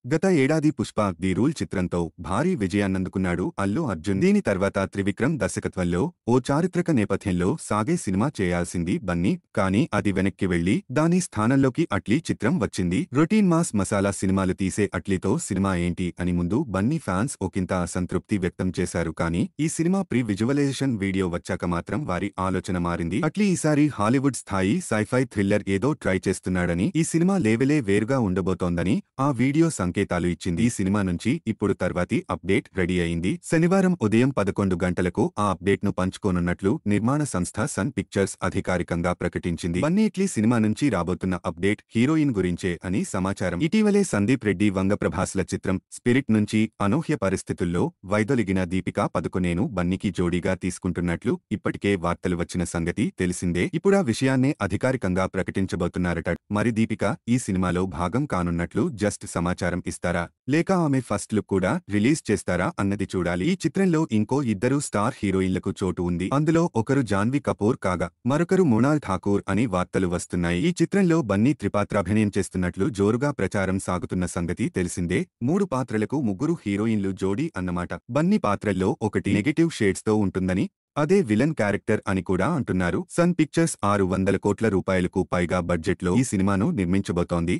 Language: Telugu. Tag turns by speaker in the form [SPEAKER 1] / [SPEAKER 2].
[SPEAKER 1] గత ఏడాది పుష్ప ది రూల్ చిత్రంతో భారీ విజయాన్నందుకున్నాడు అల్లు అర్జున్. దీని తర్వాత త్రివిక్రమ్ దర్శకత్వంలో ఓ చారిత్రక నేపథ్యంలో సాగే సినిమా చేయాల్సింది బన్నీ. కానీ అది వెనక్కి వెళ్లి దాని స్థానంలోకి అట్లీ చిత్రం వచ్చింది. రొటీన్ మాస్ మసాలా సినిమాలు తీసే అట్లీతో సినిమా ఏంటి అని ముందు బన్నీ ఫ్యాన్స్ ఒకంత అసంతృప్తి వ్యక్తం చేశారు. కానీ ఈ సినిమా ప్రీ విజువలైజేషన్ వీడియో వచ్చాక మాత్రం వారి ఆలోచన మారింది. అట్లీ ఈసారి హాలీవుడ్ స్థాయి సైఫై థ్రిల్లర్ ఏదో ట్రై చేస్తున్నాడని, ఈ సినిమా లేవెలే వేరుగా ఉండబోతోందని ఆ వీడియో సంకేతాలు ఇచ్చింది. ఈ సినిమా నుంచి ఇప్పుడు తర్వాతి అప్డేట్ రెడీ అయింది. శనివారం ఉదయం 11 గంటలకు ఆ అప్డేట్ ను పంచుకోనున్నట్లు నిర్మాణ సంస్థ సన్ పిక్చర్స్ అధికారికంగా ప్రకటించింది. బన్నీ ఇట్లీ సినిమా నుంచి రాబోతున్న అప్డేట్ హీరోయిన్ గురించే అని సమాచారం. ఇటీవలే సందీప్ రెడ్డి వంగప్రభాస్ల చిత్రం స్పిరిట్ నుంచి అనూహ్య పరిస్థితుల్లో వైదొలిగిన దీపికా పదుకొనేను బన్నీకి జోడీగా తీసుకుంటున్నట్లు ఇప్పటికే వార్తలు వచ్చిన సంగతి తెలిసిందే. ఇప్పుడా విషయాన్నే అధికారికంగా ప్రకటించబోతున్నారట. మరి దీపిక ఈ సినిమాలో భాగం కానున్నట్లు జస్ట్ సమాచారం ఇస్తారా, లేక ఆమె ఫస్ట్ లుక్ కూడా రిలీజ్ చేస్తారా అన్నది చూడాలి. ఈ చిత్రంలో ఇంకో ఇద్దరు స్టార్ హీరోయిన్లకు చోటు ఉంది. అందులో ఒకరు జాన్వీ కపూర్ కాగా మరొకరు మృణాల్ ఠాకూర్ అని వార్తలు వస్తున్నాయి. ఈ చిత్రంలో బన్నీ త్రిపాత్రాభినయం చేస్తున్నట్లు జోరుగా ప్రచారం సాగుతున్న సంగతి తెలిసిందే. 3 పాత్రలకు 3 హీరోయిన్లు జోడీ అన్నమాట. బన్నీ పాత్రల్లో ఒకటి నెగెటివ్ షేడ్స్ తో ఉంటుందని, అదే విలన్ క్యారెక్టర్ అని కూడా అంటున్నారు. సన్ పిక్చర్స్ 600 కోట్ల రూపాయలకు పైగా బడ్జెట్లో ఈ సినిమాను నిర్మించబోతోంది.